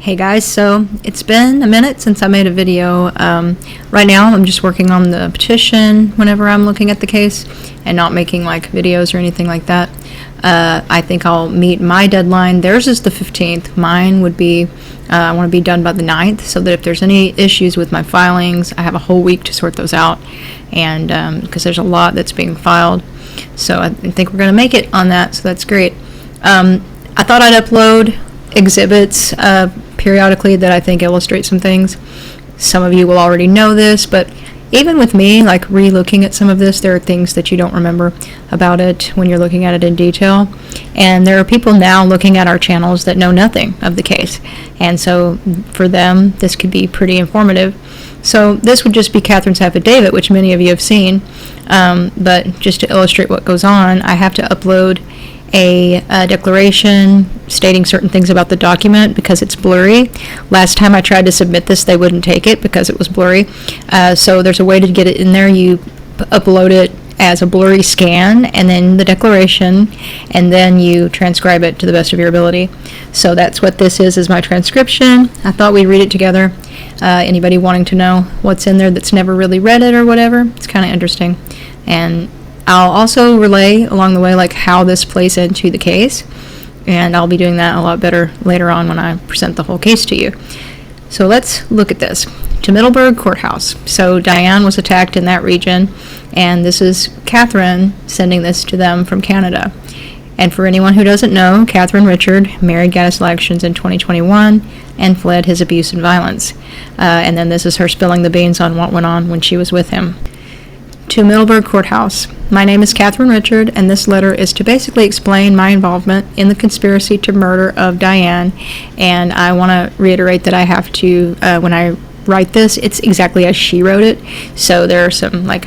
Hey guys, so it's been a minute since I made a video. Right now I'm just working on the petition whenever I'm looking at the case and not making like videos or anything like that. I think I'll meet my deadline. Theirs is the 15th. Mine would be, I want to be done by the 9th so that if there's any issues with my filings, I have a whole week to sort those out, and because there's a lot that's being filed. So I think we're going to make it on that, so that's great. I thought I'd upload exhibits periodically that I think illustrate some things. Some of you will already know this, but even with me, like re-looking at some of this, there are things that you don't remember about it when you're looking at it in detail. And there are people now looking at our channels that know nothing of the case. And so for them, this could be pretty informative. So this would just be Catherine's affidavit, which many of you have seen. But just to illustrate what goes on, I have to upload a declaration stating certain things about the document because it's blurry. Last time I tried to submit this, they wouldn't take it because it was blurry. So there's a way to get it in there. You upload it as a blurry scan and then the declaration, and then you transcribe it to the best of your ability. So that's what this is my transcription. I thought we'd read it together. Anybody wanting to know what's in there that's never really read it or whatever, it's kind of interesting. And I'll also relay along the way like how this plays into the case, and I'll be doing that a lot better later on when I present the whole case to you. So let's look at this. To Middleburg Courthouse. So Diane was attacked in that region, and this is Catherine sending this to them from Canada. And for anyone who doesn't know, Catherine Richard married Goatis in 2021 and fled his abuse and violence. And then this is her spilling the beans on what went on when she was with him. To Middleburg Courthouse. My name is Catherine Richard, and this letter is to basically explain my involvement in the conspiracy to murder of Diane. And I want to reiterate that I have to, when I write this, it's exactly as she wrote it. So there are some, like,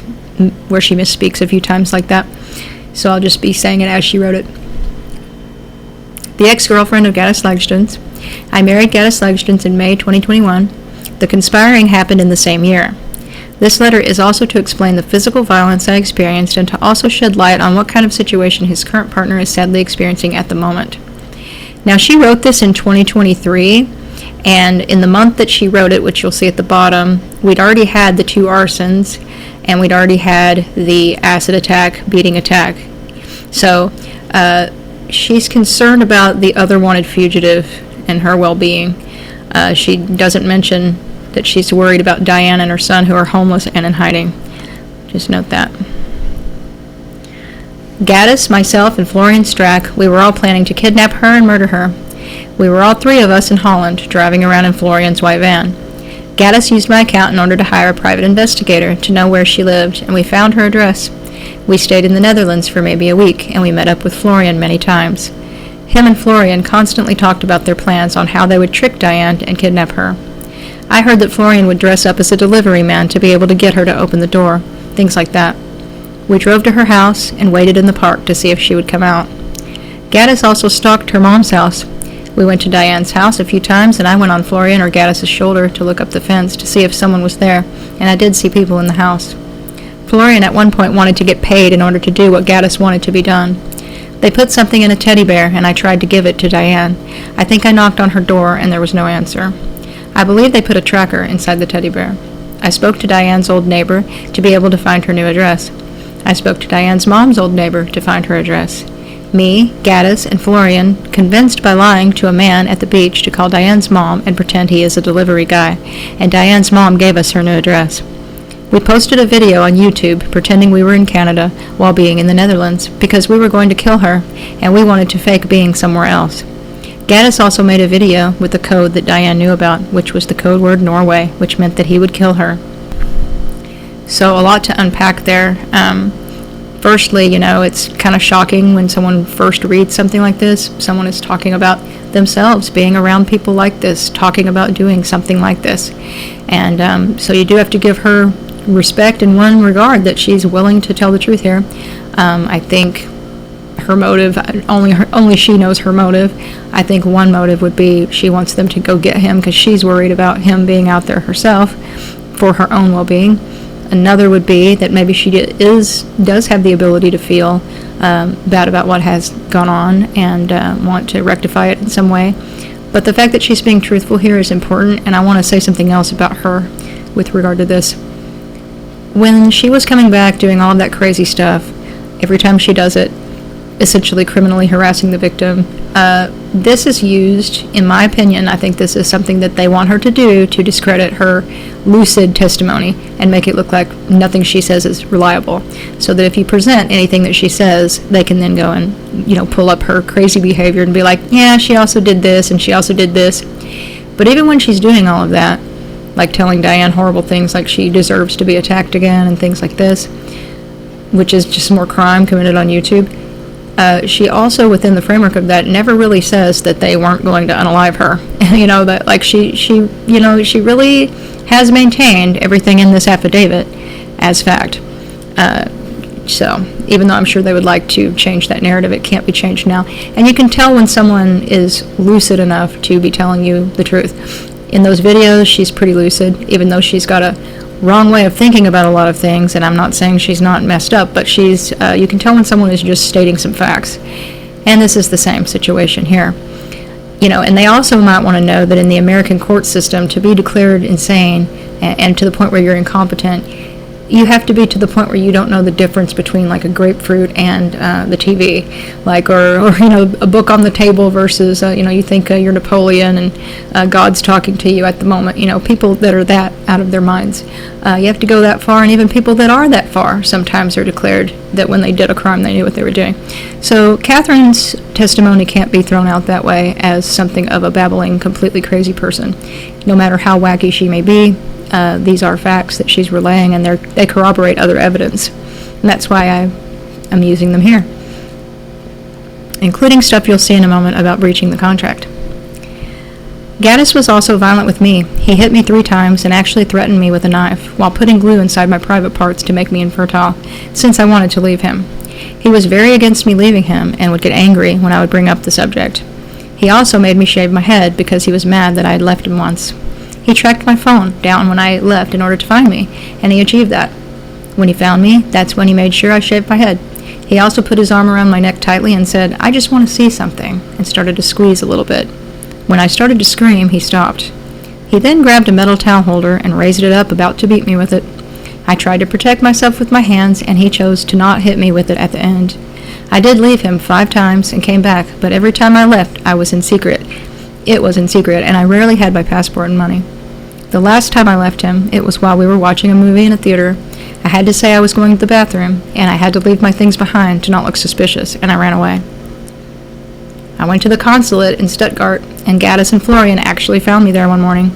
where she misspeaks a few times like that. So I'll just be saying it as she wrote it. The ex-girlfriend of Goatis Lagston's. I married Goatis Lagston's in May 2021. The conspiring happened in the same year. This letter is also to explain the physical violence I experienced and to also shed light on what kind of situation his current partner is sadly experiencing at the moment. Now, she wrote this in 2023, and in the month that she wrote it, which you'll see at the bottom, we'd already had the 2 arsons, and we'd already had the acid attack, beating attack. So she's concerned about the other wanted fugitive and her well-being. She doesn't mention that she's worried about Diane and her son who are homeless and in hiding. Just note that. Goatis, myself, and Florian Strack, we were all planning to kidnap her and murder her. We were all 3 of us in Holland, driving around in Florian's white van. Goatis used my account in order to hire a private investigator to know where she lived, and we found her address. We stayed in the Netherlands for maybe a week, and we met up with Florian many times. Him and Florian constantly talked about their plans on how they would trick Diane and kidnap her. I heard that Florian would dress up as a delivery man to be able to get her to open the door, things like that. We drove to her house and waited in the park to see if she would come out. Goatis also stalked her mom's house. We went to Diane's house a few times, and I went on Florian or Goatis' shoulder to look up the fence to see if someone was there, and I did see people in the house. Florian at one point wanted to get paid in order to do what Goatis wanted to be done. They put something in a teddy bear, and I tried to give it to Diane. I think I knocked on her door, and there was no answer. I believe they put a tracker inside the teddy bear. I spoke to Diane's old neighbor to be able to find her new address. I spoke to Diane's mom's old neighbor to find her address. Me, Goatis, and Florian, convinced by lying to a man at the beach to call Diane's mom and pretend he is a delivery guy, and Diane's mom gave us her new address. We posted a video on YouTube pretending we were in Canada while being in the Netherlands because we were going to kill her, and we wanted to fake being somewhere else. Goatis also made a video with the code that Diane knew about, which was the code word Norway, which meant that he would kill her. So a lot to unpack there. Firstly, it's kind of shocking when someone first reads something like this. Someone is talking about themselves being around people like this, talking about doing something like this. And so you do have to give her respect in one regard, that she's willing to tell the truth here. I think her motive, only she knows her motive. I think one motive would be she wants them to go get him because she's worried about him being out there herself for her own well-being. Another would be that maybe she does have the ability to feel bad about what has gone on and want to rectify it in some way. But the fact that she's being truthful here is important, and I want to say something else about her with regard to this. When she was coming back doing all of that crazy stuff, every time she does it, essentially criminally harassing the victim, this is used, in my opinion, I think this is something that they want her to do to discredit her lucid testimony and make it look like nothing she says is reliable. So that if you present anything that she says, they can then go and, pull up her crazy behavior and be like, yeah, she also did this and she also did this. But even when she's doing all of that, like telling Diane horrible things like she deserves to be attacked again and things like this, which is just more crime committed on YouTube, she also, within the framework of that, never really says that they weren't going to unalive her. That like she really has maintained everything in this affidavit as fact. So even though I'm sure they would like to change that narrative, it can't be changed now. And you can tell when someone is lucid enough to be telling you the truth. In those videos, she's pretty lucid, even though she's got a wrong way of thinking about a lot of things, and I'm not saying she's not messed up, but she's you can tell when someone is just stating some facts. And this is the same situation here. And they also might want to know that in the American court system, to be declared insane and to the point where you're incompetent, you have to be to the point where you don't know the difference between like a grapefruit and the TV, like or a book on the table versus you think you're Napoleon and God's talking to you at the moment. People that are that out of their minds. You have to go that far, and even people that are that far sometimes are declared that when they did a crime they knew what they were doing. So Catherine's testimony can't be thrown out that way as something of a babbling, completely crazy person. No matter how wacky she may be, these are facts that she's relaying, and they corroborate other evidence. And that's why I'm using them here, including stuff you'll see in a moment about breaching the contract. Goatis was also violent with me. He hit me 3 times and actually threatened me with a knife while putting glue inside my private parts to make me infertile, since I wanted to leave him. He was very against me leaving him and would get angry when I would bring up the subject. He also made me shave my head because he was mad that I had left him once. He tracked my phone down when I left in order to find me, and he achieved that. When he found me, that's when he made sure I shaved my head. He also put his arm around my neck tightly and said, "I just want to see something," and started to squeeze a little bit. When I started to scream, he stopped. He then grabbed a metal towel holder and raised it up, about to beat me with it. I tried to protect myself with my hands, and he chose to not hit me with it at the end. I did leave him 5 times and came back, but every time I left, I was in secret. It was in secret, and I rarely had my passport and money. The last time I left him, it was while we were watching a movie in a theater. I had to say I was going to the bathroom, and I had to leave my things behind to not look suspicious, and I ran away. I went to the consulate in Stuttgart, and Goatis and Florian actually found me there one morning.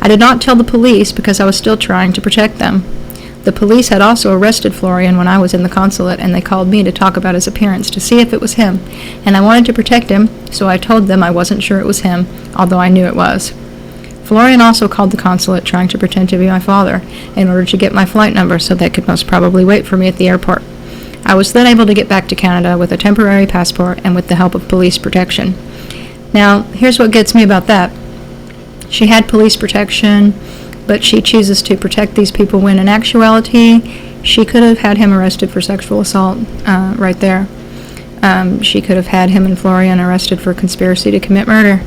I did not tell the police because I was still trying to protect them. The police had also arrested Florian when I was in the consulate, and they called me to talk about his appearance to see if it was him, and I wanted to protect him, so I told them I wasn't sure it was him, although I knew it was. Florian also called the consulate trying to pretend to be my father in order to get my flight number so they could most probably wait for me at the airport. I was then able to get back to Canada with a temporary passport and with the help of police protection. Now, here's what gets me about that. She had police protection, but she chooses to protect these people when in actuality she could have had him arrested for sexual assault right there. She could have had him and Florian arrested for conspiracy to commit murder,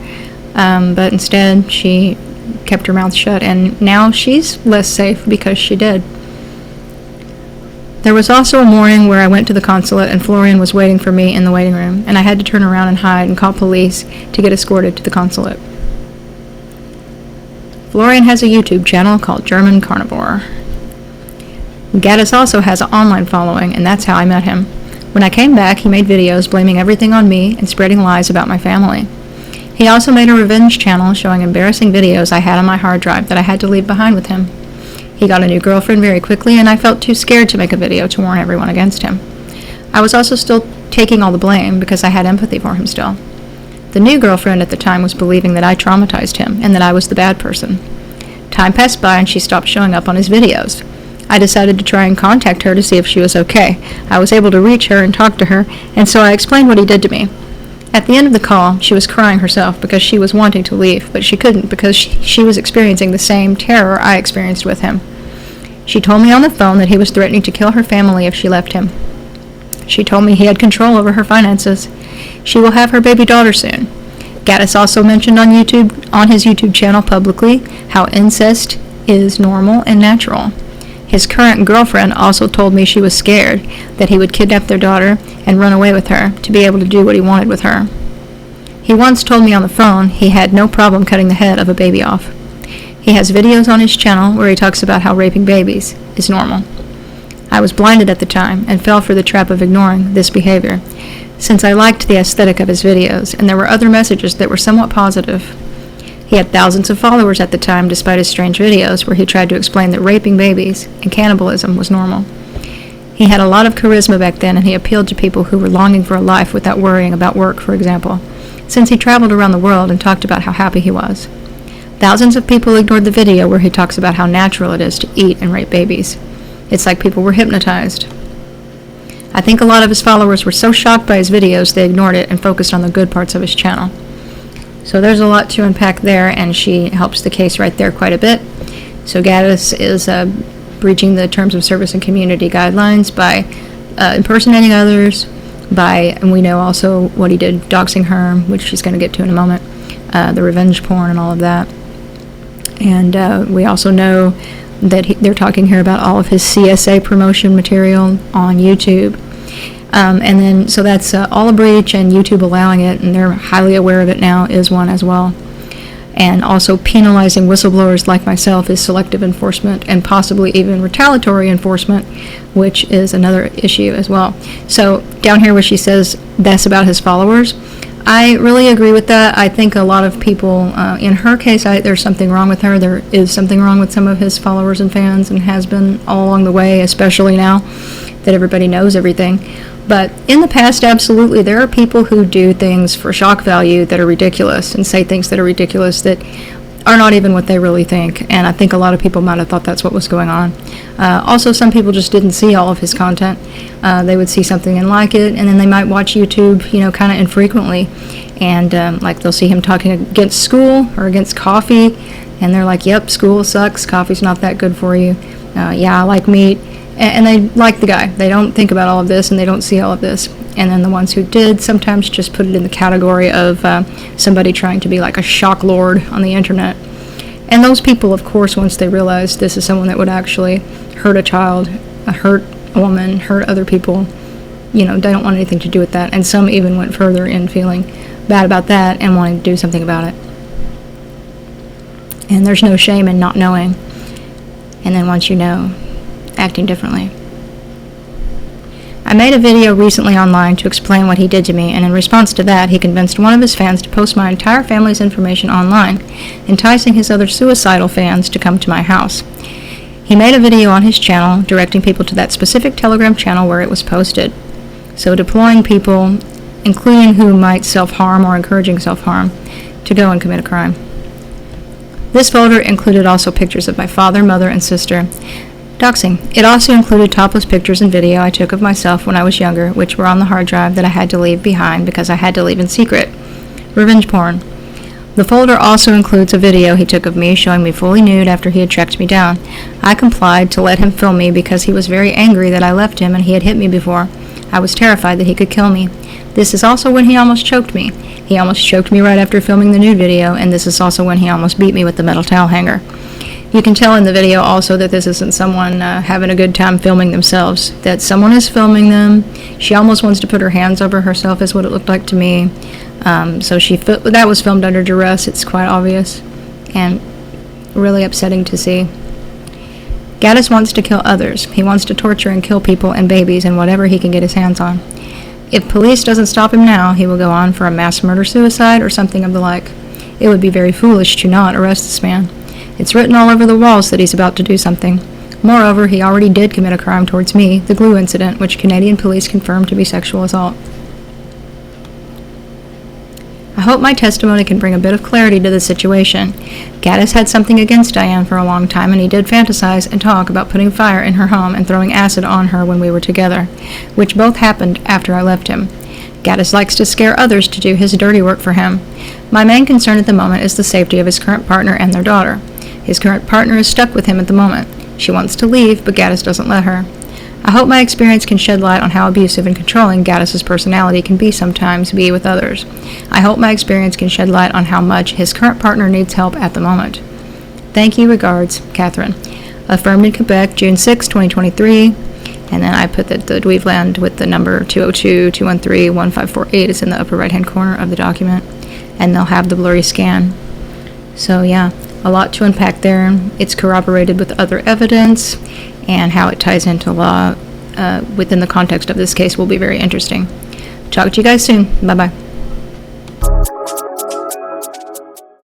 but instead she kept her mouth shut, and now she's less safe because she did. There was also a morning where I went to the consulate and Florian was waiting for me in the waiting room, and I had to turn around and hide and call police to get escorted to the consulate. Florian has a YouTube channel called German Carnivore. Goatis also has an online following, and that's how I met him. When I came back, he made videos blaming everything on me and spreading lies about my family. He also made a revenge channel showing embarrassing videos I had on my hard drive that I had to leave behind with him. He got a new girlfriend very quickly, and I felt too scared to make a video to warn everyone against him. I was also still taking all the blame because I had empathy for him still. The new girlfriend at the time was believing that I traumatized him and that I was the bad person. Time passed by and she stopped showing up on his videos. I decided to try and contact her to see if she was okay. I was able to reach her and talk to her, and so I explained what he did to me. At the end of the call, she was crying herself because she was wanting to leave, but she couldn't because she was experiencing the same terror I experienced with him. She told me on the phone that he was threatening to kill her family if she left him. She told me he had control over her finances. She will have her baby daughter soon. Goatis also mentioned on his YouTube channel publicly how incest is normal and natural. His current girlfriend also told me she was scared that he would kidnap their daughter and run away with her to be able to do what he wanted with her. He once told me on the phone he had no problem cutting the head of a baby off. He has videos on his channel where he talks about how raping babies is normal. I was blinded at the time and fell for the trap of ignoring this behavior, since I liked the aesthetic of his videos, and there were other messages that were somewhat positive. He had thousands of followers at the time despite his strange videos where he tried to explain that raping babies and cannibalism was normal. He had a lot of charisma back then, and he appealed to people who were longing for a life without worrying about work, for example, since he traveled around the world and talked about how happy he was. Thousands of people ignored the video where he talks about how natural it is to eat and rape babies. It's like people were hypnotized. I think a lot of his followers were so shocked by his videos they ignored it and focused on the good parts of his channel. So there's a lot to unpack there, and she helps the case right there quite a bit. So Goatis is breaching the terms of service and community guidelines by impersonating others, and we know also what he did, doxing her, which she's going to get to in a moment, the revenge porn and all of that. And we also know that they're talking here about all of his CSA promotion material on YouTube. And then, so that's all a breach, and YouTube allowing it, and they're highly aware of it now, is one as well. And also penalizing whistleblowers like myself is selective enforcement and possibly even retaliatory enforcement, which is another issue as well. So down here where she says that's about his followers, I really agree with that. I think a lot of people, in her case, there's something wrong with her. There is something wrong with some of his followers and fans, and has been all along the way, especially now that everybody knows everything. But in the past, absolutely, there are people who do things for shock value that are ridiculous and say things that are ridiculous that are not even what they really think. And I think a lot of people might have thought that's what was going on. Also, some people just didn't see all of his content. They would see something and like it, and then they might watch YouTube, kind of infrequently. And like they'll see him talking against school or against coffee, and they're like, yep, school sucks, coffee's not that good for you. Yeah, I like meat. And they like the guy. They don't think about all of this, and they don't see all of this. And then the ones who did sometimes just put it in the category of somebody trying to be like a shock lord on the internet. And those people, of course, once they realize this is someone that would actually hurt a child, hurt a woman, hurt other people, they don't want anything to do with that. And some even went further in feeling bad about that and wanting to do something about it. And there's no shame in not knowing. And then once you know, acting differently. I made a video recently online to explain what he did to me, and in response to that, he convinced one of his fans to post my entire family's information online, enticing his other suicidal fans to come to my house. He made a video on his channel directing people to that specific Telegram channel where it was posted, so deploying people, including who might self-harm or encouraging self-harm, to go and commit a crime. This folder included also pictures of my father, mother, and sister. Doxing. It also included topless pictures and video I took of myself when I was younger, which were on the hard drive that I had to leave behind because I had to leave in secret. Revenge porn. The folder also includes a video he took of me showing me fully nude after he had tracked me down. I complied to let him film me because he was very angry that I left him and he had hit me before. I was terrified that he could kill me. This is also when he almost choked me. He almost choked me right after filming the nude video, and this is also when he almost beat me with the metal towel hanger. You can tell in the video also that this isn't someone having a good time filming themselves, that someone is filming them. She almost wants to put her hands over herself is what it looked like to me. So that was filmed under duress, it's quite obvious, and really upsetting to see. Goatis wants to kill others. He wants to torture and kill people and babies and whatever he can get his hands on. If police doesn't stop him now, he will go on for a mass murder-suicide or something of the like. It would be very foolish to not arrest this man. It's written all over the walls that he's about to do something. Moreover, he already did commit a crime towards me, the glue incident, which Canadian police confirmed to be sexual assault. I hope my testimony can bring a bit of clarity to the situation. Goatis had something against Diane for a long time, and he did fantasize and talk about putting fire in her home and throwing acid on her when we were together, which both happened after I left him. Goatis likes to scare others to do his dirty work for him. My main concern at the moment is the safety of his current partner and their daughter. His current partner is stuck with him at the moment. She wants to leave, but Goatis doesn't let her. I hope my experience can shed light on how abusive and controlling Goatis' personality can sometimes be with others. I hope my experience can shed light on how much his current partner needs help at the moment. Thank you, regards, Catherine. Affirmed in Quebec, June 6, 2023. And then I put that the Dweebland with the number 202-213-1548 is in the upper right-hand corner of the document. And they'll have the blurry scan. So yeah, a lot to unpack there. It's corroborated with other evidence, and how it ties into law within the context of this case will be very interesting. Talk to you guys soon. Bye-bye.